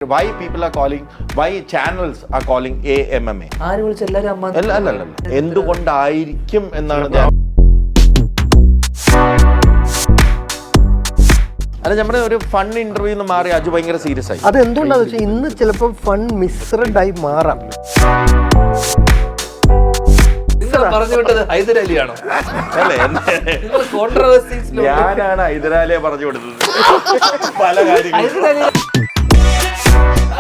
Why people are calling, why channels are calling AMMA? ആര് വിളിച്ച എല്ലാരും അമ്മ അല്ല എന്തുകൊണ്ടായിരിക്കും എന്നാണ് ഞാൻ അല്ല നമ്മുടെ ഒരു ഫൺ ഇന്റർവ്യൂ മാറി അജു ഭയങ്കര സീരിയസ് ആയി. അത് എന്തുകൊണ്ടാന്ന് വെച്ചാൽ ഇന്ന് ചിലപ്പോൾ ഫൺ മിസ്റഡ് ആയി മാറാം. പറഞ്ഞു വിട്ടത് ഹൈദരാലിയാണോ? ഞാനാണ് ഹൈദരാലിയെ പറഞ്ഞു കൊടുത്തത് പല കാര്യങ്ങളും.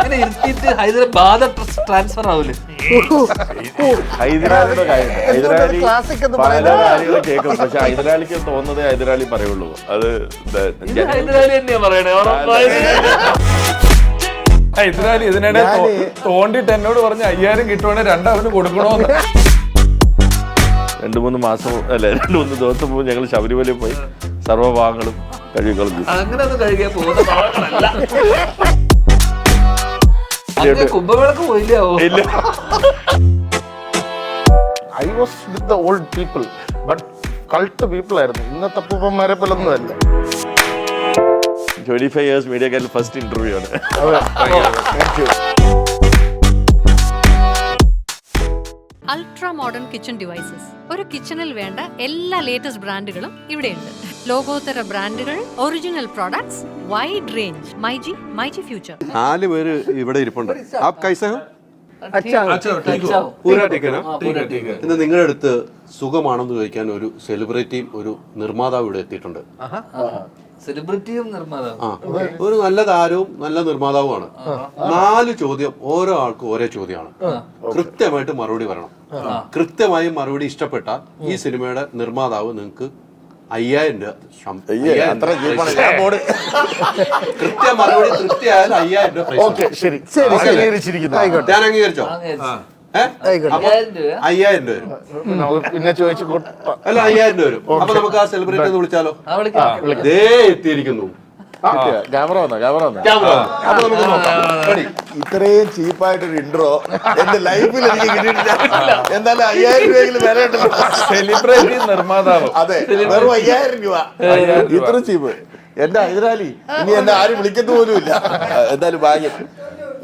അങ്ങനെ ഇരുത്തിയിട്ട് ഹൈദരാബാദ് ട്രാൻസ്ഫർ ആവൂലേ? ഹൈദരാലിയുടെ കാര്യം ഹൈദരാലി പല കാര്യങ്ങൾ കേൾക്കും, പക്ഷെ ഹൈദരാലിക്ക് തോന്നുന്നതേ ഹൈദരാലി പറയുള്ളൂ. അത് ഹൈദരാലി തന്നെയാ പറയണേ. ഹൈദരാലി ഇതിനിടെ തോണ്ടിട്ട് എന്നോട് പറഞ്ഞ് 5000 കിട്ടുവാണെങ്കിൽ 2 അവന് കൊടുക്കണോന്ന്. 2-3 മാസം അല്ലെ 2-3 ദിവസം മുമ്പ് ഞങ്ങൾ ശബരിമലയിൽ പോയി സർവ്വഭാഗങ്ങളും കഴുകിക്കളഞ്ഞു. അങ്ങനെ ഒന്നും കഴുകിയാ പോകുന്ന ഭാഗങ്ങളല്ല. കുംഭമേളക്ക് പോയില്ലോ? ഇല്ല. I was with the old people, but cult people ആയിരുന്നു. ഇന്നത്തെ അപ്പൂപ്പന്മാരെ പോലൊന്നും അല്ല. 25 years മീഡിയ കാരിൽ ഫസ്റ്റ് ഇന്റർവ്യൂ ആണ്. Ultra modern kitchen devices. ഒരു കിച്ചണിൽ വേണ്ട എല്ലാ ലേറ്റസ്റ്റ് ബ്രാൻഡുകളും ഇവിടെയുണ്ട്. ലോകോത്തര ബ്രാൻഡുകൾ, original products, wide range. MyG future. 4 പേര് ഇവിടെ ഇരിപ്പുണ്ട്. ആപ് കൈസേ ഹോ? ഇന്ന് നിങ്ങളുടെ അടുത്ത് സുഖമാണെന്ന് ചോദിക്കാൻ ഒരു സെലിബ്രിറ്റിയും ഒരു നിർമ്മാതാവ് ഇവിടെ എത്തിയിട്ടുണ്ട്. സെലിബ്രിറ്റിയും നിർമ്മാതാവും ഒരു നല്ല താരവും നല്ല നിർമ്മാതാവുമാണ്. 4 ചോദ്യം, ഓരോ ആൾക്കും ഓരോ ചോദ്യമാണ്. കൃത്യമായിട്ട് മറുപടി പറയണം. കൃത്യമായി മറുപടി ഇഷ്ടപ്പെട്ട ഈ സിനിമയുടെ നിർമ്മാതാവ് നിങ്ങൾക്ക് 5000 രൂപ. കൃത്യ മറുപടി തൃപ്തിയായാൽ 5000 രൂപ. ഞാൻ അംഗീകരിച്ചോ? 5000 രൂപ പിന്നെ ചോദിച്ചു അല്ല 5000 രൂപ വരും. അപ്പൊ നമുക്ക് ആ സെലിബ്രിറ്റി ഒന്ന് വിളിച്ചാലോ? ദേ എത്തിയിരിക്കുന്നു. ക്യാമറ വന്നോ? അപ്പൊ നമുക്ക് നോക്കാം. ഇത്രയും ചീപ്പായിട്ടൊരു ഇൻട്രോ എന്റെ ലൈഫിൽ എനിക്ക് കിട്ടിയിട്ടില്ല. എന്തായാലും 5000 രൂപയെങ്കിലും വില ഉണ്ടല്ലോ. സെലിബ്രിറ്റി നിർമ്മാതാവ്. അതെ, വെറും 5000 രൂപ. ഇത്ര ചീപ്പ്. എന്റെ ഹൈദരാലി ഇനി എന്നെ ആരും വിളിക്കത്തു പോലും ഇല്ല. എന്തായാലും ഭാഗ്യം.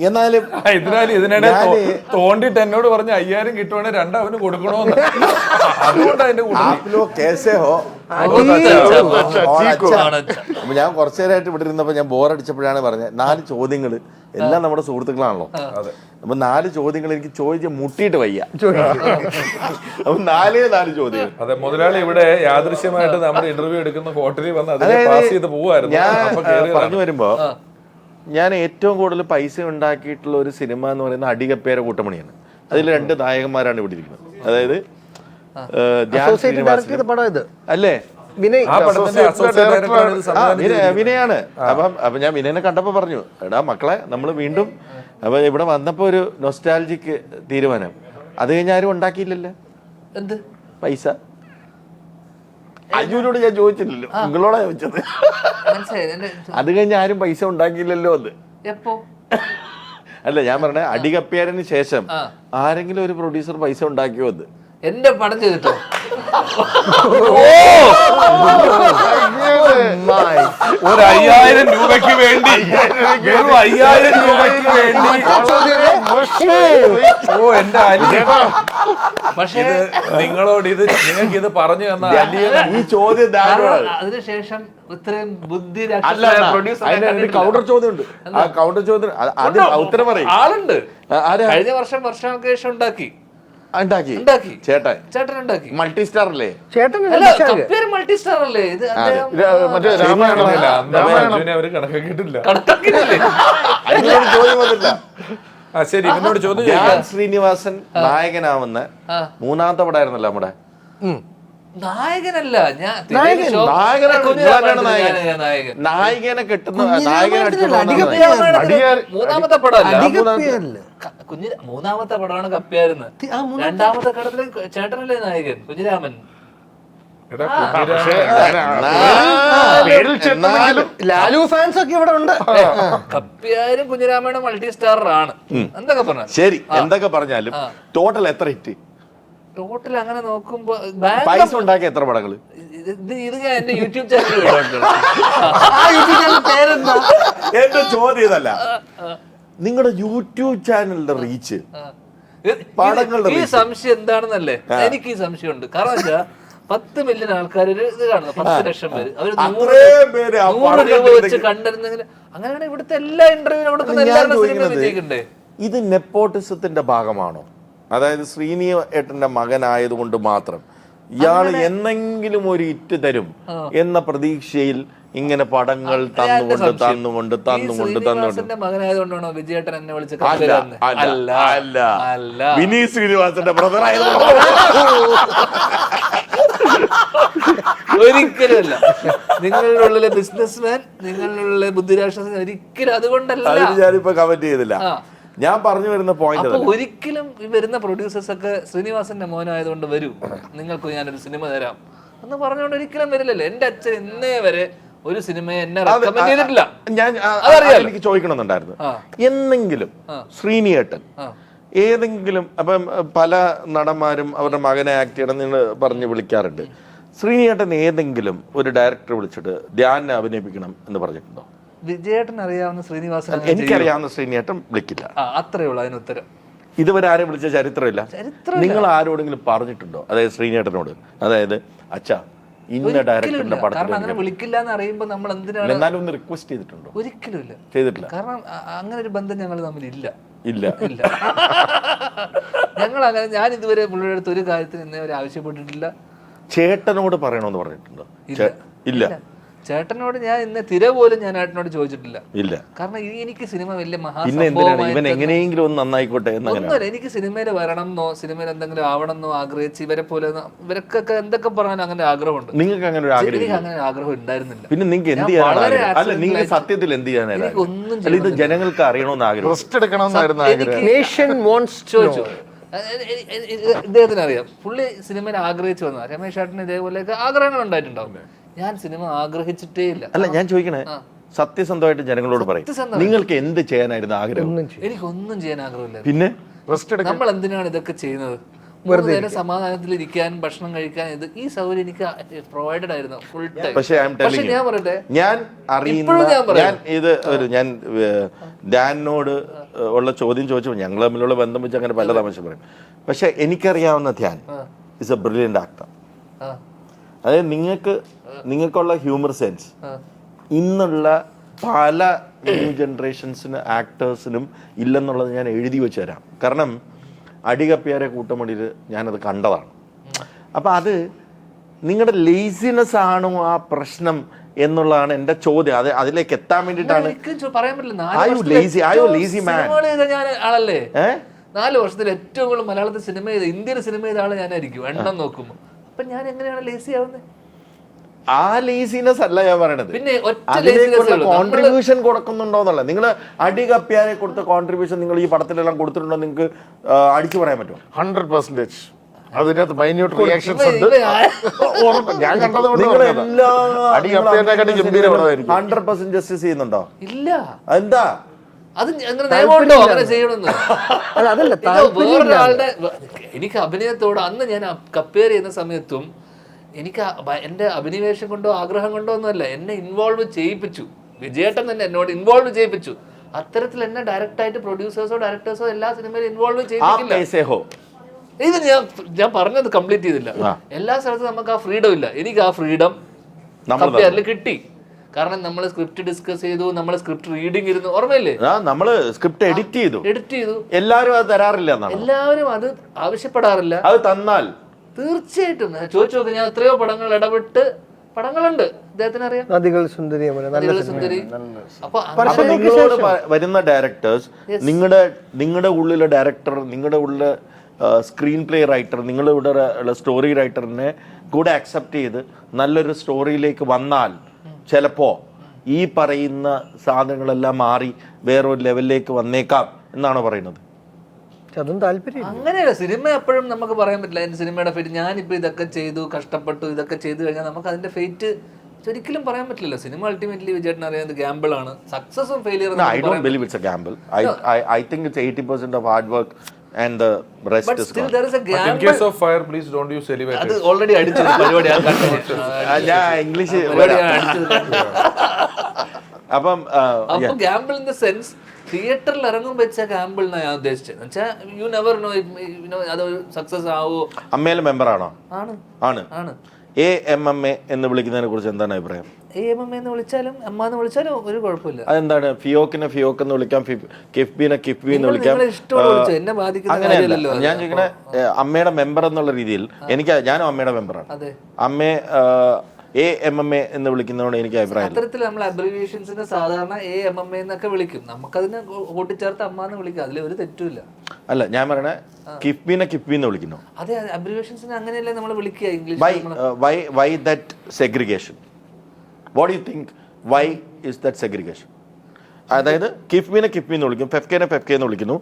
എന്നാലും ഹൈദരാലി ഇതിനിടെ തോണ്ടിട്ട് എന്നോട് പറഞ്ഞ് 5000 കിട്ടുവാണെങ്കിൽ 2 അവന് കൊടുക്കണോന്ന്. അതുകൊണ്ട് അതിന്റെ അപ്പൊ ഞാൻ കുറച്ചു നേരമായിട്ട് ഇവിടെ ഇരുന്നപ്പോ ഞാൻ ബോറടിച്ചപ്പോഴാണ് പറഞ്ഞത് 4 ചോദ്യങ്ങൾ എല്ലാം നമ്മുടെ സുഹൃത്തുക്കളാണല്ലോ. അപ്പൊ 4 ചോദ്യങ്ങൾ എനിക്ക് ചോദിച്ച് മുട്ടിയിട്ട് വയ്യ. അപ്പൊ 4 ചോദ്യങ്ങൾ. അതെ, മുതലാളി ഇവിടെ യാദൃശ്യമായിട്ട് നമ്മുടെ ഇന്റർവ്യൂ എടുക്കുന്ന ഹോട്ടലിൽ വന്ന് അതിനെ പാസ് ചെയ്ത് പോവായിരുന്നു. ഞാൻ പറഞ്ഞു വരുമ്പോ ഞാൻ ഏറ്റവും കൂടുതൽ പൈസ ഉണ്ടാക്കിയിട്ടുള്ള ഒരു സിനിമ എന്ന് പറയുന്നത് അടികപ്പേര കൂട്ടമണിയാണ്. അതിൽ 2 നായകന്മാരാണ് ഇവിടെ ഇരിക്കുന്നത്. അതായത് അല്ലേ വിനയാണ്. അപ്പൊ ഞാൻ വിനയനെ കണ്ടപ്പോ പറഞ്ഞു, എടാ മക്കളെ നമ്മൾ വീണ്ടും അപ്പൊ ഇവിടെ വന്നപ്പോ ഒരു നൊസ്റ്റാൾജിക് തീരുമാനം. അത് കഴിഞ്ഞ ആരും ഉണ്ടാക്കിയില്ലല്ലോ എന്ത് പൈസ. അജുവിനോട് ഞാൻ ചോദിച്ചില്ലല്ലോ, നിങ്ങളോടാ ചോദിച്ചത്. അത് കഴിഞ്ഞ ആരും പൈസ ഉണ്ടാക്കിയില്ലല്ലോ. അത് അല്ല ഞാൻ പറഞ്ഞ അടികപ്പേരന് ശേഷം ആരെങ്കിലും ഒരു പ്രൊഡ്യൂസർ പൈസ ഉണ്ടാക്കിയോ? അത് എന്റെ പടം ചെയ്തിട്ടോ? ഒരു 5000 രൂപയ്ക്ക് വേണ്ടി, 5000 രൂപയ്ക്ക് വേണ്ടി. ഓ എന്റെ അലി, പക്ഷേ നിങ്ങളോട് നിങ്ങൾക്ക് ഇത് പറഞ്ഞു തന്ന ഈ ചോദ്യം അതിനുശേഷം ഇത്രയും ബുദ്ധി കൗണ്ടർ ചോദ്യം ഉണ്ട്. ആ കൗണ്ടർ ചോദ്യം ഉത്തരം പറയും ആളുണ്ട്. കഴിഞ്ഞ വർഷങ്ങൾക്ക് ശേഷം ഉണ്ടാക്കി ചേട്ടൻ ഉണ്ടാക്കി. മൾട്ടി സ്റ്റാർ അല്ലേ? മൾട്ടി സ്റ്റാർ അല്ലേ? ഇത് അവര് കണക്കാക്കിയിട്ടില്ല. ചോദ്യം വന്നില്ല. ശരി, ഇവനോട് ചോദ്യം. ശ്രീനിവാസൻ നായകനാവുന്ന 3ാമത്തെ പടമായിരുന്നല്ലോ നമ്മുടെ. നായകനല്ല, നായകനെ കെട്ടുന്ന 3ാമത്തെ പടമല്ല. 3ാമത്തെ പടമാണ് കപ്പിയായിരുന്നു. 2ാമത്തെ കടത്തില് ചേട്ടനല്ലേ നായകൻ? കുഞ്ഞിരാമൻ. ലാലു ഫാൻസ് ഒക്കെ ഇവിടെ ഉണ്ട്. കപ്പിയാരും കുഞ്ഞിരാമനും മൾട്ടി സ്റ്റാറാണ്. എന്തൊക്കെ പറഞ്ഞു. ശരി, എന്തൊക്കെ പറഞ്ഞാലും ടോട്ടൽ എത്ര ഹിറ്റ്? ടോട്ടൽ അങ്ങനെ നോക്കുമ്പോ പൈസ ഉണ്ടാക്കിയ എത്ര പടങ്ങള്? ഇത് ഞാൻ എന്റെ യൂട്യൂബ് ചാനൽ എന്റെ ചോദ്യം ഇതല്ല. നിങ്ങളുടെ യൂട്യൂബ് ചാനലിന്റെ റീച്ച് ഈ സംശയം എന്താണെന്നല്ലേ എനിക്ക് ഈ സംശയമുണ്ട്. കാരണം വെച്ചാ 10 മില്യൺ ആൾക്കാർ ഇത് കാണുന്നു, 10 ലക്ഷം പേര്, അവര് 100 രൂപ വെച്ച് കണ്ടിരുന്നെങ്കിൽ അങ്ങനെയാണ് ഇവിടുത്തെ എല്ലാ ഇന്റർവ്യൂ കൊടുക്കുന്ന എല്ലാവരുടെ സിനിമ വിജയിക്കണ്ടേ? ഇത് നെപ്പോട്ടിസത്തിന്റെ ഭാഗമാണോ? അതായത് ശ്രീനി ഏട്ടന്റെ മകനായതുകൊണ്ട് മാത്രം ഇയാൾ എന്നെങ്കിലും ഒരു ഇറ്റ് തരും എന്ന പ്രതീക്ഷയിൽ ഇങ്ങനെ പടങ്ങൾ തന്നുകൊണ്ട് മകനായതുകൊണ്ടാണോ വിജയേട്ടൻ എന്നെ വിളിച്ച്? അല്ല, വിനീത് ശ്രീനിവാസന്റെ ബ്രദർ ആയതുകൊണ്ട്. ഒരിക്കലും അല്ല. നിങ്ങളുടെ ഉള്ളിലെ ബിസിനസ്മാൻ, നിങ്ങളുടെ ഉള്ളിലെ ബുദ്ധിരാക്ഷസൻ, ഒരിക്കലും അതുകൊണ്ടല്ല. ഞാനിപ്പോ കമന്റ് ചെയ്തില്ല. ഞാൻ പറഞ്ഞു വരുന്ന പോയിന്റ് അപ്പൊ ഒരിക്കലും ഈ വരുന്ന പ്രൊഡ്യൂസേഴ്സ് ഒക്കെ ശ്രീനിവാസന്റെ മോനായതുകൊണ്ട് വരൂ, നിങ്ങൾക്ക് ഞാനൊരു സിനിമ തരാം എന്ന് പറഞ്ഞുകൊണ്ട് ഒരിക്കലും വരില്ലല്ലോ. എന്റെ അച്ഛൻ ഇന്നേ വരെ ഒരു സിനിമയെ എന്നെ റെക്കമെൻഡ് ചെയ്തിട്ടില്ല. എനിക്ക് ചോദിക്കണമെന്നുണ്ടായിരുന്നു, എന്നെങ്കിലും ശ്രീനിയേട്ടൻ ഏതെങ്കിലും, അപ്പം പല നടന്മാരും അവരുടെ മകനെ ആക്ട് ചെയ്യണം നിങ്ങൾ പറഞ്ഞ് വിളിക്കാറുണ്ട്. ശ്രീനിയേട്ടൻ ഏതെങ്കിലും ഒരു ഡയറക്ടർ വിളിച്ചിട്ട് ധ്യാനെ അഭിനയിപ്പിക്കണം എന്ന് പറഞ്ഞിട്ടുണ്ടോ? വിജയേട്ടൻ അറിയാവുന്ന ശ്രീനിവാസൻ, എനിക്കറിയാവുന്ന ശ്രീനിയേട്ടൻ വിളിക്കില്ല. അത്രേ ഉള്ളൂ അതിന് ഉത്തരം. ഇതുവരെ ആരെയും വിളിച്ച ചരിത്രമില്ല. നിങ്ങൾ ആരോടെങ്കിലും പറഞ്ഞിട്ടുണ്ടോ? അതായത് ശ്രീനിയേട്ടനോട്, അതായത് അച്ഛാ ഇന്ന ഡയറക്ടറിന്റെ പടത്തിൽ വിളിക്കില്ല എന്ന് അറിയുമ്പോ നമ്മൾ എന്തിനാണ്? എന്നാലും ഒന്ന് റിക്വസ്റ്റ് ചെയ്തിട്ടുണ്ടോ? ഒരിക്കലും ഇല്ല, ചെയ്തിട്ടില്ല. കാരണം അങ്ങനെ ഒരു ബന്ധം ഞങ്ങൾ തമ്മിൽ ഇല്ല. ഞങ്ങൾ അങ്ങനെ, ഞാൻ ഇതുവരെ പുള്ളിയുടെ അടുത്ത് ഒരു കാര്യത്തിന് ഇന്നേ വരെ ആവശ്യപ്പെട്ടിട്ടില്ല. ചേട്ടനോട് പറയണമെന്ന് പറഞ്ഞിട്ടുണ്ടോ? ഇല്ല. ചേട്ടനോട് ഞാൻ ഇന്ന് തിര പോലും ഞാൻ ഏട്ടനോട് ചോദിച്ചിട്ടില്ല. ഇല്ല, കാരണം എനിക്ക് സിനിമ വലിയ ഇവൻ എങ്ങനെയെങ്കിലും ഒന്ന് നന്നായിക്കോട്ടെ ഒന്നുമല്ല. എനിക്ക് സിനിമയിൽ വരണം എന്നോ സിനിമയിൽ എന്തെങ്കിലും ആവണം എന്നോ ആഗ്രഹിച്ച് ഇവരെ പോലെ ഇവർക്കൊക്കെ എന്തൊക്കെ പറയാൻ അങ്ങനെ ആഗ്രഹമുണ്ട്. നിങ്ങൾക്ക് അങ്ങനെ ഒരു ആഗ്രഹം? എനിക്ക് അങ്ങനെ ആഗ്രഹം ഉണ്ടായിരുന്നില്ല. പിന്നെ നിങ്ങൾക്ക് എന്ത് ചെയ്യാനാണ്? അല്ല, നിങ്ങൾക്ക് സത്യത്തിൽ എന്ത് ചെയ്യാനായിരുന്നു? ഒന്നും ഇത് ജനങ്ങൾക്ക് അറിയണമെന്ന് ആഗ്രഹം, റെസ്റ്റ് എടുക്കണമെന്നായിരുന്നു ആഗ്രഹം. ചോദിച്ചു. ഇദ്ദേഹത്തിന് അറിയാം, പുള്ളി സിനിമയിൽ ആഗ്രഹിച്ചു വന്ന രമേശ് ചേട്ടന് ഇതേപോലെയൊക്കെ ആഗ്രഹങ്ങൾ ഉണ്ടായിട്ടുണ്ടാവും. ഞാൻ സിനിമ ആഗ്രഹിച്ചിട്ടേ ഇല്ല. അല്ല, ഞാൻ ചോദിക്കണേ, സത്യസന്ധമായിട്ട് ജനങ്ങളോട് പറയും, നിങ്ങൾക്ക് എന്ത് ചെയ്യാനായിരുന്നു ആഗ്രഹം? എനിക്കൊന്നും ചെയ്യാൻ ആഗ്രഹമില്ല. പിന്നെ നമ്മൾ എന്തിനാണ് ഇതൊക്കെ ചെയ്യുന്നത്? വെറുതെ സമാധാനത്തിൽ ഇരിക്കാൻ, ഭക്ഷണം കഴിക്കാൻ, ഇത് ഈ സൗകര്യം എനിക്ക് പ്രൊവൈഡഡ് ആയിരുന്നു ഫുൾ ടൈം. പക്ഷേ ഞാൻ പറയട്ടെ, ഞാൻ ധ്യാനോട് ഉള്ള ചോദ്യം ചോദിച്ചപ്പോൾ ഞങ്ങൾ തമ്മിലുള്ള ബന്ധം വെച്ച് അങ്ങനെ പല തമാശ പറയും. പക്ഷെ എനിക്കറിയാവുന്ന Dhyan is A brilliant actor. അതായത് നിങ്ങൾക്കുള്ള ഹ്യൂമർ സെൻസ് ഇന്നുള്ള പല ന്യൂ ജനറേഷൻസിന് ആക്ടേഴ്സിനും ഇല്ലെന്നുള്ളത് ഞാൻ എഴുതി വെച്ച് തരാം. കാരണം അടികപ്പിയാരെ കൂട്ടമടിയിൽ ഞാനത് കണ്ടതാണ്. അപ്പം അത് നിങ്ങളുടെ ലേസിനെസ് ആണോ ആ പ്രശ്നം എന്നുള്ളതാണ് എൻ്റെ ചോദ്യം. അതിലേക്ക് എത്താൻ വേണ്ടിയിട്ടാണ്. പറയാൻ പറ്റില്ല. 4 വർഷത്തിൽ ഏറ്റവും കൂടുതൽ മലയാളത്തിൽ സിനിമ ചെയ്ത, ഇന്ത്യൻ സിനിമ ചെയ്ത ആള് ഞാനായിരിക്കും എണ്ണം നോക്കുമ്പോ. അപ്പൊ ഞാൻ എങ്ങനെയാണ് ലേസി ആവുന്നത്? ആ ലേസിനെസ് അല്ല ഞാൻ പറയണത്. പിന്നെ കോൺട്രിബ്യൂഷൻ കൊടുക്കുന്നുണ്ടോന്നല്ല. നിങ്ങൾ അടി കപ്പിയാരെ കൊടുത്ത കോൺട്രിബ്യൂഷൻ നിങ്ങൾ ഈ പടത്തിലെല്ലാം കൊടുത്തിട്ടുണ്ടോ? നിങ്ങൾക്ക് അടിച്ചു പറയാൻ പറ്റുമോ? 100%. അതിനകത്ത് മൈന്യൂട്ട് റിയാക്ഷൻസ് ഉണ്ട്. ഞാൻ കണ്ടത് 100% ജസ്റ്റിസ് ചെയ്യുന്നുണ്ടോ? ഇല്ല. എന്താ അത് അങ്ങനെ നിയമമുണ്ടോ അങ്ങനെ ചെയ്യണമെന്ന്? വേറൊരാളുടെ എനിക്ക് അഭിനയത്തോട് അന്ന് ഞാൻ കമ്പയർ ചെയ്യുന്ന സമയത്തും എനിക്ക് എന്റെ അഭിനിവേശം കൊണ്ടോ ആഗ്രഹം കൊണ്ടോ ഒന്നുമല്ല, എന്നെ ഇൻവോൾവ് ചെയ്യിപ്പിച്ചു. വിജയേട്ടൻ തന്നെ എന്നോട് ഇൻവോൾവ് ചെയ്യിപ്പിച്ചു. അത്തരത്തിൽ എന്നെ ഡയറക്റ്റായിട്ട് പ്രൊഡ്യൂസേഴ്സോ ഡയറക്ടേഴ്സോ എല്ലാ സിനിമയിലും ഇൻവോൾവ് ചെയ്യിപ്പിക്കില്ല. ഇത് ഞാൻ പറഞ്ഞത് കംപ്ലീറ്റ് ചെയ്തില്ല. എല്ലാ സ്ഥലത്തും നമുക്ക് ആ ഫ്രീഡം ഇല്ല. എനിക്ക് ആ ഫ്രീഡം കമ്പയറിൽ കിട്ടി. കാരണം നമ്മൾ സ്ക്രിപ്റ്റ് ഡിസ്കസ് ചെയ്തു, നമ്മൾ സ്ക്രിപ്റ്റ് റീഡിംഗ് ഇരുന്നു, ഓർമ്മയില്ലേ? നമ്മള് സ്ക്രിപ്റ്റ് എഡിറ്റ് ചെയ്തു. എല്ലാവരും അത് തരാറില്ല. എല്ലാവരും അത് ആവശ്യപ്പെടാറില്ല. അത് തന്നാൽ തീർച്ചയായിട്ടും ചോദിച്ചു നോക്ക്. ഞാൻ എത്രയോ പടങ്ങൾ ഇടപെട്ട് പടങ്ങളുണ്ട്, അദ്ദേഹത്തിന് അറിയാം. നദികൾ സുന്ദരി. അപ്പൊ നിങ്ങളോട് വരുന്ന ഡയറക്ടേഴ്സ്, നിങ്ങളുടെ ഉള്ളിലെ ഡയറക്ടർ, നിങ്ങളുടെ ഉള്ളിലെ സ്ക്രീൻ പ്ലേ റൈറ്റർ, നിങ്ങളുടെ ഇവിടെ സ്റ്റോറി റൈറ്ററിനെ കൂടെ അക്സെപ്റ്റ് ചെയ്ത് നല്ലൊരു സ്റ്റോറിയിലേക്ക് വന്നാൽ ചിലപ്പോ ഈ പറയുന്ന സാധനങ്ങളെല്ലാം മാറി വേറൊരു ലെവലിലേക്ക് വന്നേക്കാം എന്നാണോ പറയുന്നത്? അതും താല്പര്യം അങ്ങനെയല്ല. സിനിമ എപ്പോഴും നമുക്ക് പറയാൻ പറ്റില്ല അതിന്റെ സിനിമയുടെ ഫേറ്റ്. ഞാനിപ്പോ ഇതൊക്കെ ചെയ്തു, കഷ്ടപ്പെട്ടു, ഇതൊക്കെ ചെയ്തു കഴിഞ്ഞാൽ നമുക്ക് അതിന്റെ ഫേറ്റ് ഒരിക്കലും പറയാൻ പറ്റില്ലല്ലോ. സിനിമ അൾട്ടിമേറ്റ്ലി വിജയേട്ടൻ അറിയാവുന്നത് ഗാമ്പിൾ ആണ്. സക്സസും ഫെയിലിയറും I don't believe it's a gamble. I think it's 80% of hard work and the rest is still gone. there is a gamble. In case of fire, please don't use elevators. അത് already അടിച്ചു പരിപാടി. ഞാൻ English അപ്പം Gamble in the sense തിയേറ്ററിൽ ഇറങ്ങുമ്പോൾ വെച്ച Gamble എന്നാ ഞാൻ ഉദ്ദേശിച്ചത്. വെച്ചാൽ യു നെവർ നോ അത് സക്സസ് ആവോ. അമ്മയിലെ മെമ്പറാണോ? ആണ് ആണ്. ആണ്. AMMA എന്ന് വിളിക്കുന്നതിനെ കുറിച്ച് എന്താണ് അഭിപ്രായം? AMM എന്ന് വിളിച്ചാലും അമ്മ എന്ന് വിളിച്ചാലും ഒരു കുഴപ്പമില്ല. അതെന്താണ്? ഫിയോക്കിനെ ഫിയോക്ക് എന്ന് വിളിക്കാം, കിഫ്ബിനെ കിഫ്ബി എന്ന് വിളിക്കാം. എന്നെ ബാധിക്കുന്ന അങ്ങനെയല്ല ഞാൻ ചോദിക്കണേ, അമ്മയുടെ മെമ്പർ എന്നുള്ള രീതിയിൽ ഞാനും അമ്മയുടെ മെമ്പറാണ്. അതെ, അമ്മയെ AMMA എന്ന് വിളിക്കുന്നതുകൊണ്ട് എനിക്ക് അഭിപ്രായം. അത്തരത്തിൽ നമ്മൾ അബ്രിവിയേഷൻസിന് സാധാരണ AMMA എന്നൊക്കെ വിളിക്കും. നമുക്കതിനെ കൂട്ടിച്ചേർത്ത് അമ്മ എന്ന് വിളിക്കാം, അതിൽ ഒരു തെറ്റുമില്ല. അല്ല, ഞാൻ പറയണേ കിഫ്ബിനെ കിഫ്ബി എന്ന് വിളിക്കുന്നു. അതെ, അബ്രിവിയേഷൻസിന് അങ്ങനെയല്ലേ നമ്മൾ വിളിക്കുക English. Why that segregation? What do you think? Why is that segregation? അതായത് കിഫ്ബിനെ കിഫ്ബി എന്ന് വിളിക്കും, ഫെഫ്കെനെ ഫെഫ്കെ എന്ന് വിളിക്കുന്നു,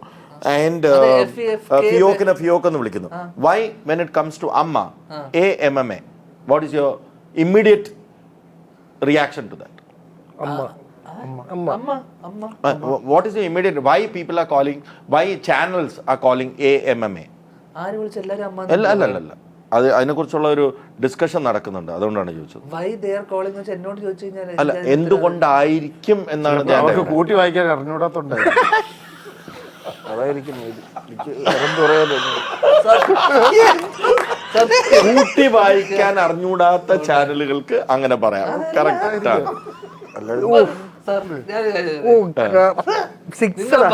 ആൻഡ് ഫിയോക്കിനെ ഫിയോക്ക് എന്ന് വിളിക്കുന്നു. Why when it comes to അമ്മ AMMA? What is your immediate reaction to that? What is the immediate? Why people are calling? Why channels are calling AMMA? ആര് വിളിച്ച എല്ലാവരും അമ്മ. അല്ല അതിനെക്കുറിച്ചുള്ള ഒരു ഡിസ്കഷൻ നടക്കുന്നുണ്ട്, അതുകൊണ്ടാണ് ചോദിച്ചത്. Why they are calling എന്ന് വെച്ചാൽ എന്നോട് ചോദിച്ചു കഴിഞ്ഞാൽ അല്ല, എന്തുകൊണ്ടായിരിക്കും എന്നാണ് ഞാൻ കൂട്ടി വായിക്കാൻ അറിഞ്ഞൂടാത്തോണ്ട് അതായിരിക്കും. കൂട്ടി വായിക്കാൻ അറിഞ്ഞൂടാത്ത ചാനലുകൾക്ക് അങ്ങനെ പറയാം. കറക്റ്റ് ആണ്.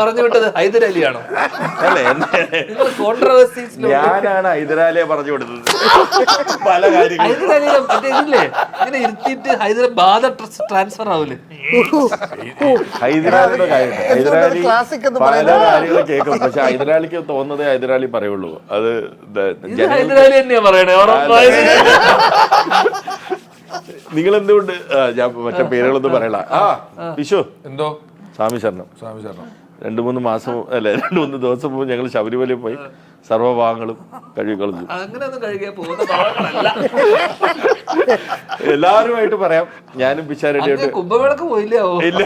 പറഞ്ഞു വിട്ടത് ഹൈദരാലിയാണോ? അല്ലേ, ഞാനാണ് ഹൈദരാലിയെ പറഞ്ഞു കൊടുത്തത് പല കാര്യങ്ങളും. ഹൈദരാലിയിലെ ഇങ്ങനെ ഇരുത്തിയിട്ട് ഹൈദരാബാദ് ട്രാൻസ്ഫർ ആവൂലേ? ഹൈദരാലിയുടെ കാര്യം, ഹൈദരാലി പല കാര്യങ്ങൾ കേൾക്കും, പക്ഷെ ഹൈദരാലിക്ക് തോന്നുന്നതേ ഹൈദരാലി പറയുള്ളൂ. അത് ഹൈദരാലി തന്നെയാ പറയണേ. നിങ്ങൾ എന്തുകൊണ്ട് ഞാൻ മറ്റേ പേരുകളൊന്നും പറയല. വിഷു എന്തോ സ്വാമി ശരണം 2-3 മാസം അല്ലെ 2-3 ദിവസം മുമ്പ് ഞങ്ങൾ ശബരിമലയിൽ പോയി സർവ്വഭാഗങ്ങളും കഴുകിക്കളഞ്ഞു. അങ്ങനെയൊന്നും കഴുകിയാ പോകുന്ന ഭാഗങ്ങളല്ല. എല്ലാവരുമായിട്ട് പറയാം, ഞാനും പിഷാരടിയായിട്ട് കുംഭമേളക്ക് പോയില്ലോ. ഇല്ല,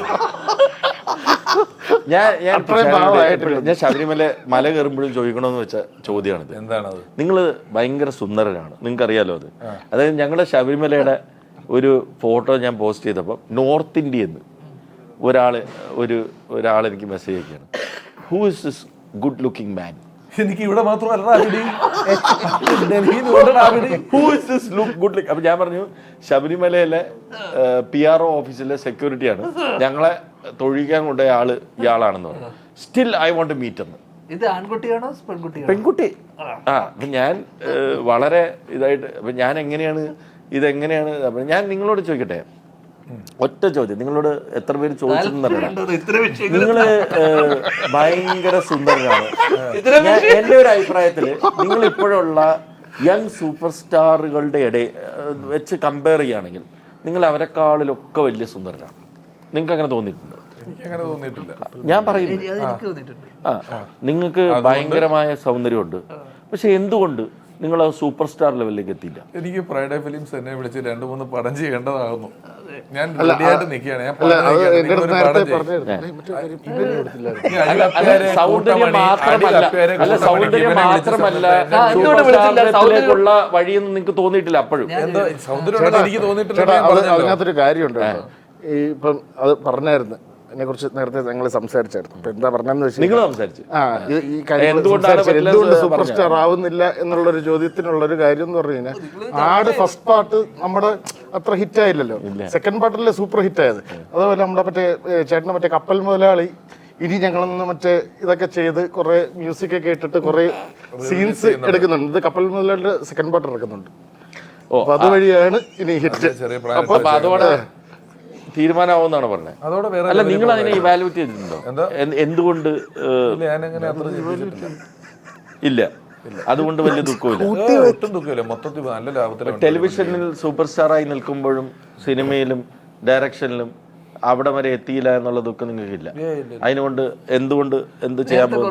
ഞാൻ ശബരിമല മല കയറുമ്പോഴും ചോദിക്കണമെന്ന് വെച്ച ചോദ്യമാണിത്. എന്താണത്? നിങ്ങൾ ഭയങ്കര സുന്ദരനാണ്, നിങ്ങൾക്ക് അറിയാലോ അത്. അതായത് ഞങ്ങളുടെ ശബരിമലയുടെ ഒരു ഫോട്ടോ ഞാൻ പോസ്റ്റ് ചെയ്തപ്പോൾ നോർത്ത് ഇന്ത്യയിൽ നിന്ന് ഒരാൾ എനിക്ക് മെസ്സേജ് അയക്കുകയാണ്. Who is this good looking man? എനിക്ക് ഇവിടെ മാത്രമല്ല, അപ്പൊ ഞാൻ പറഞ്ഞു ശബരിമലയിലെ PRO ഓഫീസിലെ സെക്യൂരിറ്റിയാണ്, ഞങ്ങളെ തൊഴിക്കാൻ കൊണ്ടുപോയ ഇയാളാണെന്ന് പറഞ്ഞു. Still I want to meet എന്ന്. ഇത് ആൺകുട്ടിയാണോ പെൺകുട്ടിയാണോ? പെൺകുട്ടി. അപ്പൊ ഞാൻ വളരെ ഇതായിട്ട്, അപ്പൊ ഞാൻ ഇതെങ്ങനെയാണ് അപ്പൊ ഞാൻ നിങ്ങളോട് ചോദിക്കട്ടെ, ഒറ്റ ചോദ്യം. നിങ്ങളോട് എത്ര പേര് ചോദിച്ചെന്നറിയാം. നിങ്ങള് ഭയങ്കര സുന്ദരനാണ്. എന്റെ ഒരു അഭിപ്രായത്തില് നിങ്ങൾ ഇപ്പോഴുള്ള യങ് സൂപ്പർ സ്റ്റാറുകളുടെ വെച്ച് കമ്പയർ ചെയ്യുകയാണെങ്കിൽ നിങ്ങൾ അവരെക്കാളിലൊക്കെ വലിയ സുന്ദരനാണ്. നിങ്ങൾക്ക് അങ്ങനെ തോന്നിയിട്ടുണ്ടോ? എനിക്കങ്ങനെ തോന്നിയിട്ടില്ല. ഞാൻ പറയുന്നു, നിങ്ങൾക്ക് ഭയങ്കരമായ സൗന്ദര്യമുണ്ട്, പക്ഷെ എന്തുകൊണ്ട് നിങ്ങൾ ആ സൂപ്പർ സ്റ്റാർ ലെവലിലേക്ക് എത്തിയില്ല? എനിക്ക് ഫ്രൈഡേ ഫിലിംസ് എന്നെ വിളിച്ച് 2-3 പടം ചെയ്യേണ്ടതാകുന്നു. ഞാൻ റെഡിയായിട്ട് നിൽക്കുകയാണ്. സൗന്ദര്യം മാത്രമല്ല വഴിയെന്ന് നിങ്ങൾക്ക് തോന്നിയിട്ടില്ല അപ്പോഴും? സൗന്ദര്യം എനിക്ക് തോന്നിയിട്ടില്ല. അതിനകത്തൊരു കാര്യമുണ്ട്. ഈ ഇപ്പം അത് പറഞ്ഞായിരുന്നു, അതിനെ കുറിച്ച് നേരത്തെ ഞങ്ങൾ സംസാരിച്ചായിരുന്നു. അപ്പൊ എന്താ പറഞ്ഞെന്ന് വെച്ചാൽ നിങ്ങൾ സംസാരിച്ചു ഈ കാര്യം എന്തുകൊണ്ട് സൂപ്പർ സ്റ്റാർ ആവുന്നില്ല എന്നുള്ളൊരു ചോദ്യത്തിനുള്ളൊരു കാര്യം എന്ന് പറഞ്ഞു കഴിഞ്ഞാൽ, ആട് ഫസ്റ്റ് പാർട്ട് നമ്മുടെ അത്ര ഹിറ്റ് ആയില്ലല്ലോ, സെക്കൻഡ് പാർട്ടല്ലേ സൂപ്പർ ഹിറ്റ് ആയത്. അതുപോലെ നമ്മുടെ ചേട്ടന് കപ്പൽ മുതലാളി, ഇനി ഞങ്ങളൊന്ന് ഇതൊക്കെ ചെയ്ത് കുറെ മ്യൂസിക് ഒക്കെ ഇട്ടിട്ട് കുറെ സീൻസ് എടുക്കുന്നുണ്ട്. ഇത് കപ്പൽ മുതലാളിയുടെ സെക്കൻഡ് പാർട്ട് ഇറക്കുന്നുണ്ട്. അപ്പൊ അതുവഴിയാണ് ഇനി ഹിറ്റ്. അപ്പൊ അതോടെ തീരുമാനമാവുന്നാണ് പറഞ്ഞത്. അല്ല, നിങ്ങൾ അതിനെ ഇവാലുവേറ്റ് ചെയ്തിട്ടുണ്ടോ? എന്തുകൊണ്ട് ഇല്ല? അതുകൊണ്ട് വലിയ ദുഃഖമില്ല. മൊത്തത്തിൽ നല്ല ലാഭത്തിൽ ടെലിവിഷനിൽ സൂപ്പർ സ്റ്റാറായി നിൽക്കുമ്പോഴും സിനിമയിലും ഡയറക്ഷനിലും അവിടെ വരെ എത്തിയില്ല എന്നുള്ള ദുഃഖം നിങ്ങൾക്കില്ല? അതിനുകൊണ്ട് എന്ത് ചെയ്യാൻ പോകും?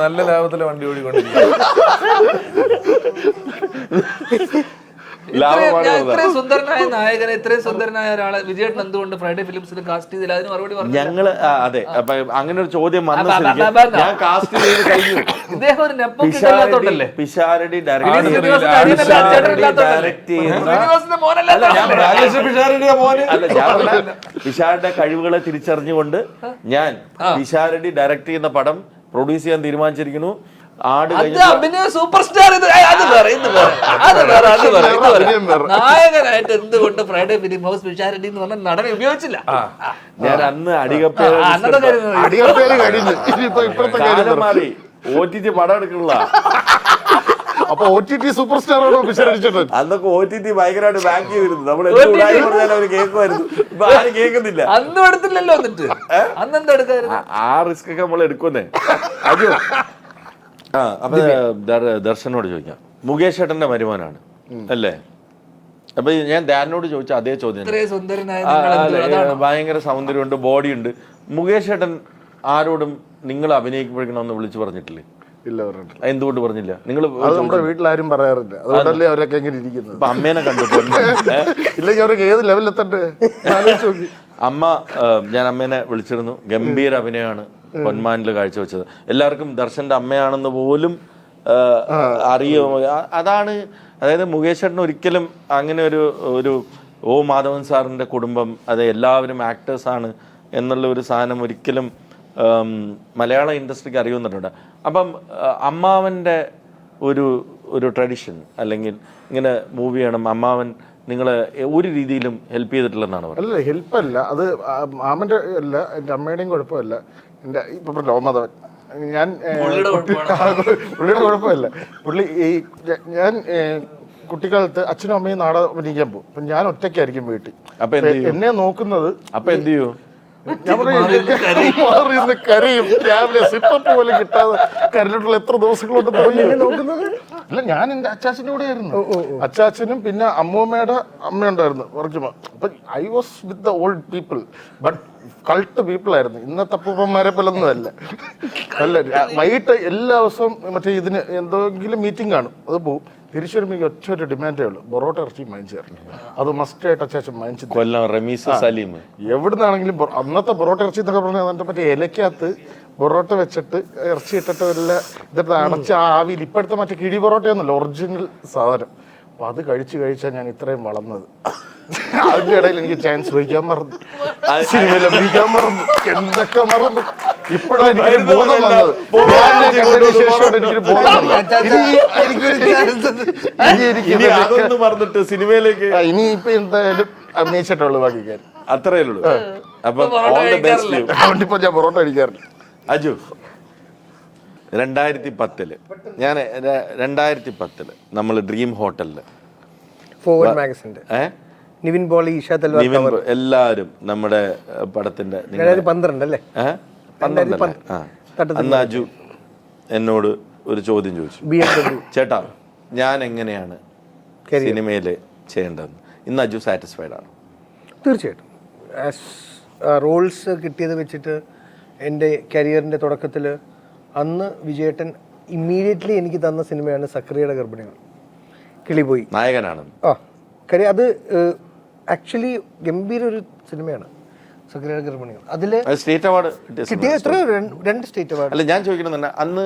നല്ല ലാഭത്തിലെ വണ്ടി ഓടിക്കൊണ്ടിരിക്കും. ലാഭമാണ് ഇത്രയും സുന്ദരനായ നായകനെ, ഇത്രയും സുന്ദരനായ ഒരാളെ വിജയേട്ടൻ എന്തുകൊണ്ട് ഫ്രൈഡേ ഫിലിംസിൽ കാസ്റ്റ് ചെയ്തില്ല? അതിന് മറുപടി പറഞ്ഞു. ഞങ്ങള് അതെ, അപ്പൊ അങ്ങനെ ഒരു ചോദ്യം വന്ന സ്ഥിതിക്ക് ഞാൻ കാസ്റ്റ് ചെയ്ത് കഴിഞ്ഞു. ഇദ്ദേഹം ഒരു നെപ്പോക്കില്ലാത്തോണ്ടല്ലേ? പിഷാരടി ഡയറക്ട് പിഷാരുടെ കഴിവുകളെ തിരിച്ചറിഞ്ഞുകൊണ്ട് ഞാൻ പിഷാരടി ഡയറക്ട് ചെയ്യുന്ന പടം പ്രൊഡ്യൂസ് ചെയ്യാൻ തീരുമാനിച്ചിരിക്കുന്നു. അഭിനയ സൂപ്പർ സ്റ്റാർ നായകനായിട്ട് എന്തുകൊണ്ട് ഫ്രൈഡേ ഫിലിം ഹൗസ് പിഷാരടി എന്ന് പറഞ്ഞ നടനെ ഉപയോഗിച്ചില്ല? ഞാൻ അന്ന് അടികപ്പേര് മാറി OTT പടം എടുക്കണില്ല. അപ്പൊ OTT സൂപ്പർ സ്റ്റാറാണോ പിഷാരടിച്ചത്? അന്നൊക്കെ OTT ഭയങ്കരമായിട്ട് ബാക്ക് ചെയ്തിരുന്നു. നമ്മൾ എന്ത് പറഞ്ഞാലും അവര് കേൾക്കുമായിരുന്നു. ഇപ്പൊ ആരും കേൾക്കുന്നില്ല. അന്നും എടുത്തില്ലല്ലോ. എന്നിട്ട് അന്നെന്താ എടുക്കായിരുന്നു? ആ റിസ്ക് ഒക്കെ നമ്മൾ എടുക്കുന്നേ. അജു അപ്പൊ ദർശനോട് ചോദിക്കാം. മുകേഷ് ഏട്ടന്റെ വരുമാനാണ് അല്ലേ? അപ്പൊ ഞാൻ ധ്യാനോട് ചോദിച്ച അതേ ചോദ്യം. ഭയങ്കര സൗന്ദര്യമുണ്ട്, ബോഡിയുണ്ട്. മുകേഷ് ഏട്ടൻ ആരോടും നിങ്ങൾ അഭിനയിക്കണമെന്ന് വിളിച്ചു പറഞ്ഞിട്ടില്ലേ? ഇല്ല, പറഞ്ഞിട്ടില്ല. എന്തുകൊണ്ട് പറഞ്ഞില്ല? നിങ്ങൾ നമ്മുടെ വീട്ടിലാരും പറയാറില്ല. അതുകൊണ്ടല്ലേ അവരൊക്കെ എങ്ങനെ ഇരിക്കുന്നത്? ഇപ്പൊ അമ്മേനെ കണ്ടു ഇല്ലെങ്കിൽ അവരൊക്കെ ഏത് ലെവലിലെത്തണ്ടേ? അമ്മ, ഞാൻ അമ്മേനെ വിളിച്ചിരുന്നു. ഗംഭീര അഭിനയമാണ് പൊന്മാനിൽ കാഴ്ചവെച്ചത്. എല്ലാവർക്കും ദർശന്റെ അമ്മയാണെന്ന് പോലും അറിയോ? അതാണ്, അതായത് മുകേഷ് ചേട്ടൻ ഒരിക്കലും അങ്ങനെ ഒരു O മാധവൻ സാറിന്റെ കുടുംബം, അത് എല്ലാവരും ആക്ടേഴ്സാണ് എന്നുള്ള ഒരു സാധനം ഒരിക്കലും മലയാള ഇൻഡസ്ട്രിക്ക് അറിയുന്നുണ്ട്. അപ്പം അമ്മാവൻ്റെ ഒരു ട്രഡീഷൻ, അല്ലെങ്കിൽ ഇങ്ങനെ മൂവ് ചെയ്യണം, അമ്മാവൻ നിങ്ങളെ ഒരു രീതിയിലും ഹെൽപ്പ് ചെയ്തിട്ടില്ലെന്നാണ് പറയുന്നത്. അല്ല, ഹെൽപ്പല്ല, അത് മാമൻ്റെ അല്ല, എൻ്റെ അമ്മയുടെയും കുഴപ്പമില്ല. എൻ്റെ ഇപ്പം ലോമധവൻ, ഞാൻ പുള്ളിയുടെ കുഴപ്പമില്ല. പുള്ളി ഞാൻ കുട്ടിക്കാലത്ത് അച്ഛനും അമ്മയും നാടകം അഭിനയിക്കാൻ പോകും. അപ്പം ഞാൻ ഒറ്റയ്ക്കായിരിക്കും വീട്ടിൽ. അപ്പം എന്നെ നോക്കുന്നത്. അപ്പം എന്ത് ചെയ്യൂ? ഞാൻ മാറിയിരുന്ന് കരയും. രാവിലെ സിപ്പപ്പ് പോലെ കിട്ടാതെ കരഞ്ഞിട്ടുള്ള എത്ര ദിവസങ്ങളോട്ട് നോക്കുന്നത്. അല്ല, ഞാൻ എൻ്റെ അച്ചാച്ചൻ്റെ കൂടെ ആയിരുന്നു. അച്ചാച്ചനും പിന്നെ അമ്മൂമ്മയുടെ അമ്മയുണ്ടായിരുന്നു വർഗിമ. അപ്പൊ I was with the old people, but cult people ആയിരുന്നു. ഇന്നത്തെ അപ്പൂപ്പന്മാരെ പോലൊന്നും അല്ല. വൈകിട്ട് എല്ലാ ദിവസവും മറ്റേ ഇതിന് എന്തെങ്കിലും മീറ്റിംഗ് കാണും, അത് പോവും. തിരിച്ചു വരുമ്പോൾ ഒറ്റ ഒരു ഡിമാൻഡേ ഉള്ളൂ, പൊറോട്ട ഇറച്ചി വാങ്ങിച്ചു തരണം. അത് മസ്റ്റായിട്ട് അച്ചാച്ചൻ വാങ്ങിച്ചു. എവിടുന്നാണെങ്കിലും അന്നത്തെ പൊറോട്ട ഇറച്ചി എന്നൊക്കെ പറഞ്ഞാൽ അതിൻ്റെ മറ്റേ ഇലക്കകത്ത് പൊറോട്ട വെച്ചിട്ട് ഇറച്ചി ഇട്ടിട്ട് വല്ല ഇതൊക്കെ അടച്ച ആവിയിൽ. ഇപ്പോഴത്തെ മറ്റേ കിഴി പൊറോട്ടയൊന്നുമല്ല, ഒറിജിനൽ സാധനം. അപ്പൊ അത് കഴിച്ചാൽ ഞാൻ ഇത്രയും വളർന്നത്. അതിന്റെ ഇടയിൽ എനിക്ക് ചാൻസ് വഹിക്കാൻ മറന്നു, സിനിമയിൽ അഭിനയിക്കാൻ മറന്നു, എന്തൊക്കെ മറന്നു. ഇപ്പോഴാണ് എനിക്കൊരു ബോധം വന്നത്. എനിക്കൊരു ബോധം മറന്നിട്ട് സിനിമയിലേക്ക് ഇനിയിപ്പോ എന്തായാലും അഭിനയിച്ചിട്ടുള്ളൂ ബാക്കി കാര്യം. അത്രേ ഉള്ളൂ. അതുകൊണ്ടിപ്പോ ഞാൻ പൊറോട്ട അടിക്കാറില്ല. അജു, 2010 നമ്മൾ ഡ്രീം ഹോട്ടലില് ഫോർവേഡ് മാഗസിന്റെ നിവിൻ പോളി, ഈഷ തൽവാർ എല്ലാവരും നമ്മുടെ പടത്തിന്റെ 2012 അല്ലേ? 12 അന്ന് അജു എന്നോട് ഒരു ചോദ്യം ചോദിച്ചു, ചേട്ടാ ഞാൻ എങ്ങനെയാണ് സിനിമയില് ചെയ്യേണ്ടതെന്ന്. ഇന്ന് അജു സാറ്റിസ്ഫൈഡ് ആണ്? തീർച്ചയായിട്ടും. റോൾസ് കിട്ടിയത് വെച്ചിട്ട് എൻ്റെ കരിയറിൻ്റെ തുടക്കത്തിൽ അന്ന് വിജയേട്ടൻ ഇമ്മീഡിയറ്റ്ലി എനിക്ക് തന്ന സിനിമയാണ് സക്രിയയുടെ ഗർഭിണികൾ. കിളിപോയി നായകനാണ്. കാര്യം അത് ആക്ച്വലി ഗംഭീര ഒരു സിനിമയാണ് സക്രിയയുടെ ഗർഭിണികൾ. അതില് സ്റ്റേറ്റ് അവാർഡ് കിട്ടിയ എത്രയോ 2 സ്റ്റേറ്റ് അവാർഡ്. അല്ല, ഞാൻ ചോദിക്കണമെന്ന്, അന്ന്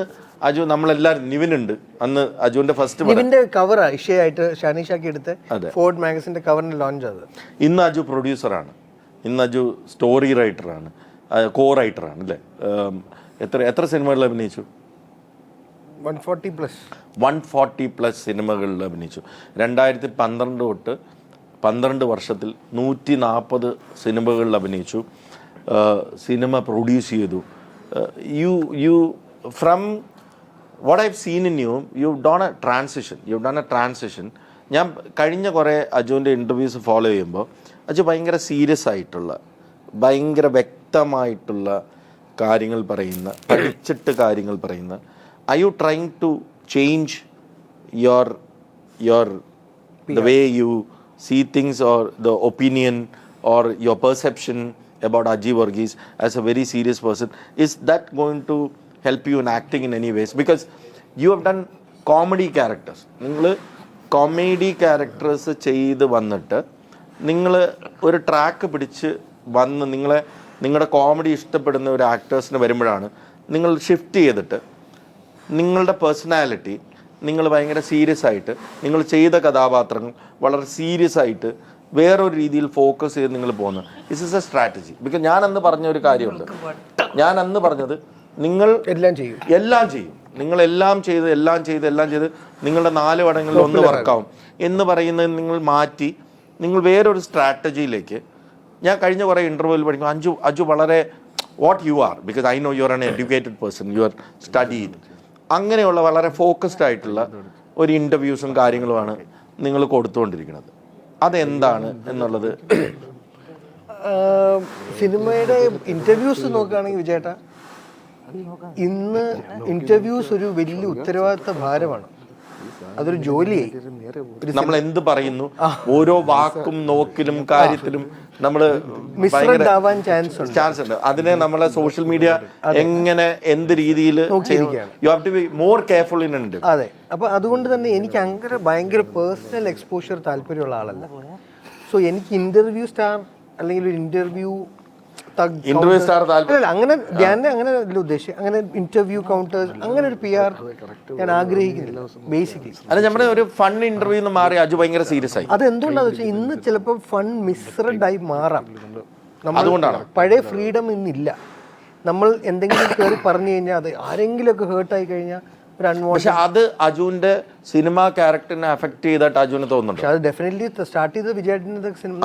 അജു നമ്മളെല്ലാവരും നിവിനുണ്ട്, അന്ന് അജുവിന്റെ ഫസ്റ്റ് നിവിന്റെ കവർ ഇഷയായിട്ട് ഷാനിഷാക്കി എടുത്ത് ഫോർവേഡ് മാഗസിന്റെ കവറിന് ലോഞ്ച് ചെയ്തത്. ഇന്ന് അജു പ്രൊഡ്യൂസറാണ്, ഇന്ന് അജു സ്റ്റോറി റൈറ്ററാണ്, കോ റൈറ്ററാണ് അല്ലേ? എത്ര സിനിമകളിൽ അഭിനയിച്ചു? 140+ സിനിമകളിൽ അഭിനയിച്ചു. 2012 തൊട്ട് 12 വർഷത്തിൽ 140 സിനിമകളിൽ അഭിനയിച്ചു, സിനിമ പ്രൊഡ്യൂസ് ചെയ്തു. You from what I've seen in you don't A transition. ഞാൻ കഴിഞ്ഞ കുറേ അജുവിൻ്റെ ഇൻ്റർവ്യൂസ് ഫോളോ ചെയ്യുമ്പോൾ അജു ഭയങ്കര സീരിയസ് ആയിട്ടുള്ള, ഭയങ്കര വ്യക്തമായിട്ടുള്ള കാര്യങ്ങൾ പറയുന്ന, പഠിച്ചിട്ട് കാര്യങ്ങൾ പറയുന്ന. Are you trying to change the way you see things, or the opinion or your perception about Aji Varghese as a very serious person? Is that going to help you in acting in any ways? Because you have done comedy characters. നിങ്ങൾ comedy characters ചെയ്ത് വന്നിട്ട് നിങ്ങൾ ഒരു track പിടിച്ച് വന്ന് നിങ്ങളുടെ comedy ഇഷ്ടപ്പെടുന്ന ഒരു ആക്ടേഴ്സിന് വരുമ്പോഴാണ് നിങ്ങൾ ഷിഫ്റ്റ് ചെയ്തിട്ട് നിങ്ങളുടെ പേഴ്സണാലിറ്റി നിങ്ങൾ ഭയങ്കര സീരിയസ് ആയിട്ട് നിങ്ങൾ ചെയ്ത കഥാപാത്രങ്ങൾ വളരെ സീരിയസ് ആയിട്ട് വേറൊരു രീതിയിൽ ഫോക്കസ് ചെയ്ത് നിങ്ങൾ പോകുന്നത്. This is A strategy. Because ഞാൻ അന്ന് പറഞ്ഞ ഒരു കാര്യമുണ്ട്. ഞാൻ അന്ന് പറഞ്ഞത് നിങ്ങൾ എല്ലാം ചെയ്യും. നിങ്ങൾ എല്ലാം ചെയ്ത് നിങ്ങളുടെ 4 വടങ്ങളിൽ 1 വർക്കാവും എന്ന് പറയുന്നത് നിങ്ങൾ മാറ്റി നിങ്ങൾ വേറൊരു സ്ട്രാറ്റജിയിലേക്ക്. ഞാൻ കഴിഞ്ഞ കുറേ ഇൻ്റർവ്യൂവിൽ പഠിക്കും അജു വളരെ what you are, because I know you are an educated person, you are studied. അങ്ങനെയുള്ള വളരെ ഫോക്കസ്ഡ് ആയിട്ടുള്ള ഒരു ഇൻ്റർവ്യൂസും കാര്യങ്ങളുമാണ് നിങ്ങൾ കൊടുത്തുകൊണ്ടിരിക്കുന്നത്. അതെന്താണ് എന്നുള്ളത് സിനിമയുടെ ഇന്റർവ്യൂസ് നോക്കുകയാണെങ്കിൽ വിജയേട്ടാ, ഇന്ന് ഇന്റർവ്യൂസ് ഒരു വലിയ ഉത്തരവാദിത്ത ഭാരമാണ്. അതൊരു ജോലിയായി. നമ്മൾ എന്ത് പറയുന്നു, ഓരോ വാക്കും നോക്കിലും കാര്യത്തിലും നമ്മൾ ചാൻസ് ഉണ്ട്. അതിനെ നമ്മളെ സോഷ്യൽ മീഡിയ എങ്ങനെ എന്ത് രീതിയിൽ you have to be more careful in it. അതെ. അപ്പൊ അതുകൊണ്ട് തന്നെ എനിക്ക് അങ്ങനെ ഭയങ്കര പേഴ്സണൽ എക്സ്പോഷർ താല്പര്യമുള്ള ആളല്ല. സോ എനിക്ക് ഇന്റർവ്യൂ സ്റ്റാർ അല്ലെങ്കിൽ ഒരു ഇന്റർവ്യൂ സ്റ്റാർ അങ്ങനെ ഞാൻ അങ്ങനെ അല്ല ഉദ്ദേശിച്ചത്. അങ്ങനെ ഇന്റർവ്യൂ കൗണ്ടേഴ്സ് അങ്ങനെ ഒരു PR ഞാൻ ആഗ്രഹിക്കുന്നില്ല ബേസിക്കലി. അല്ല, നമ്മുടെ ഒരു ഫൺ ഇന്റർവ്യൂ മാറി അജു ഭയങ്കര സീരിയസ് ആയി. അതെന്തുകൊണ്ടാന്ന് വെച്ചാൽ ഇന്ന് ചിലപ്പോൾ ഫൺ മിസ്റെഡ് ആയി മാറാം. അതുകൊണ്ടാണ് പഴയ ഫ്രീഡം ഇന്നില്ല. നമ്മൾ എന്തെങ്കിലും കയറി പറഞ്ഞു കഴിഞ്ഞാൽ അത് ആരെങ്കിലുമൊക്കെ ഹേർട്ടായി കഴിഞ്ഞാൽ പക്ഷെ അത് അജുവിന്റെ സിനിമ ക്യാരക്ടറിനെ അഫക്ട് ചെയ്തിട്ട് അജുവിന് തോന്നുന്നുണ്ട്. അത് ഡെഫിനറ്റ്ലി സ്റ്റാർട്ട് ചെയ്തത് വിജയേട്ടൻ്റെ സിനിമ,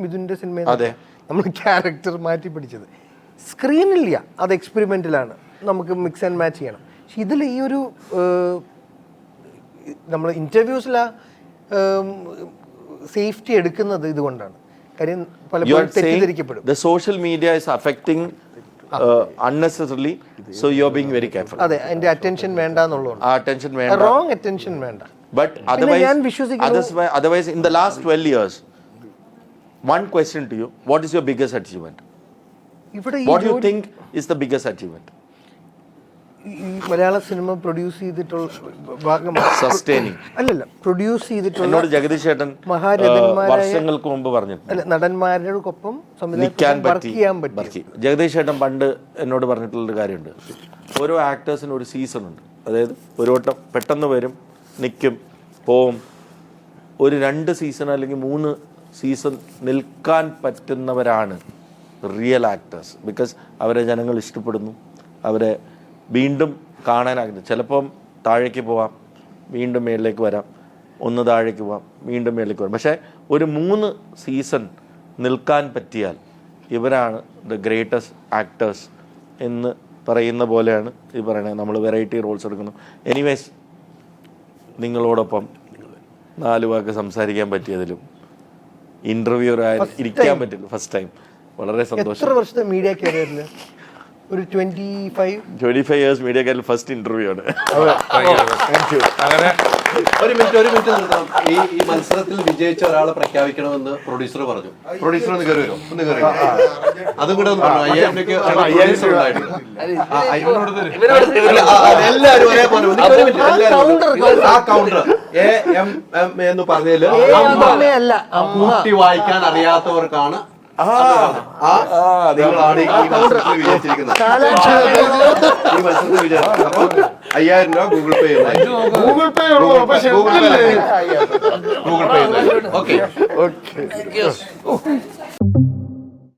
മിഥുന്റെ സിനിമ. അതെ, നമ്മൾ ക്യാരക്ടർ മാറ്റി പിടിച്ചത് സ്ക്രീനില്ല, അത് എക്സ്പെരിമെന്റിലാണ്. നമുക്ക് മിക്സ് ആൻഡ് മാച്ച് ചെയ്യണം. പക്ഷെ ഇതിൽ ഈ ഒരു നമ്മൾ ഇന്റർവ്യൂസിലാ സേഫ്റ്റി എടുക്കുന്നത് ഇതുകൊണ്ടാണ്. കാര്യം പലപ്പോഴും തെറ്റിദ്ധരിക്കപ്പെടും. The social media is affecting unnecessarily, so you are being very careful. അതെ, അതിന്റെ അറ്റൻഷൻ വേണ്ട എന്നുള്ളതാണ്. അറ്റൻഷൻ വേണ്ട, റോങ് അറ്റൻഷൻ വേണ്ട. But otherwise in the last 12 years, one question to you, what is your biggest achievement? What do you think is the biggest achievement? Malayala cinema produce ചെയ്തിട്ടുള്ള sustaining അല്ലല്ല produce ചെയ്തിട്ടുള്ള എന്നോട് ജഗദീഷ് ചേട്ടൻ വർഷങ്ങൾക്ക് മുമ്പ് പറഞ്ഞിട്ടുണ്ട് നടന്മാരോടൊപ്പം നിൽക്കാൻ പറ്റി. ജഗദീഷ് ചേട്ടൻ പണ്ട് എന്നോട് പറഞ്ഞിട്ടുള്ളൊരു കാര്യമുണ്ട്. ഓരോ ആക്ടേഴ്സിനും ഒരു സീസൺ ഉണ്ട്. അതായത് ഒരു വട്ടം പെട്ടെന്ന് വരും, നിൽക്കും, പോവും. ഒരു 2 സീസൺ അല്ലെങ്കിൽ 3 സീസൺ നിൽക്കാൻ പറ്റുന്നവരാണ് റിയൽ ആക്ടേഴ്സ്. ബിക്കോസ് അവരെ ജനങ്ങൾ ഇഷ്ടപ്പെടുന്നു, അവരെ വീണ്ടും കാണാനാകുന്നു. ചിലപ്പം താഴേക്ക് പോവാം, വീണ്ടും മേളിലേക്ക് വരാം, ഒന്ന് താഴേക്ക് പോവാം, വീണ്ടും മേളിലേക്ക് വരാം. പക്ഷേ ഒരു 3 സീസൺ നിൽക്കാൻ പറ്റിയാൽ ഇവരാണ് ദ ഗ്രേറ്റസ്റ്റ് ആക്ടേഴ്സ് എന്ന് പറയുന്ന പോലെയാണ് ഈ പറയണത്. നമ്മൾ വെറൈറ്റി റോൾസ് എടുക്കുന്നു. എനിവേസ്, നിങ്ങളോടൊപ്പം 4 വാക്ക് സംസാരിക്കാൻ പറ്റിയതിലും ഇന്റർവ്യൂർ ഇരിക്കാൻ പറ്റില്ല ഫസ്റ്റ് ടൈം വളരെ സന്തോഷം. എത്ര വർഷത്തെ മീഡിയ കരിയറിൽ? ഒരു 25 years മീഡിയ കരിയറിൽ ഫസ്റ്റ് ഇന്റർവ്യൂ ആണ്. അങ്ങനെ ഒരു മിനിറ്റ് നിർത്താം. ഈ മത്സരത്തിൽ വിജയിച്ച ഒരാളെ പ്രഖ്യാപിക്കണമെന്ന് പ്രൊഡ്യൂസർ പറഞ്ഞു. പ്രൊഡ്യൂസർ ഒന്ന് കയറി വരും, ഒന്ന് കയറി. അതും കൂടെ ഒന്ന് പറഞ്ഞു. 5000 എല്ലാവരും ഒരേപോലെ ആ കൗണ്ടർ AM എന്ന് പറഞ്ഞതിൽ കൂട്ടി വായിക്കാൻ അറിയാത്തവർക്കാണ് നിങ്ങളാണ് ഈ മത്സരത്തിൽ വിജയിച്ചിരിക്കുന്നത്. ഈ മത്സരത്തിൽ വിജയിച്ചത്. അപ്പൊ 5000 രൂപ ഗൂഗിൾ പേ. ഓക്കെ.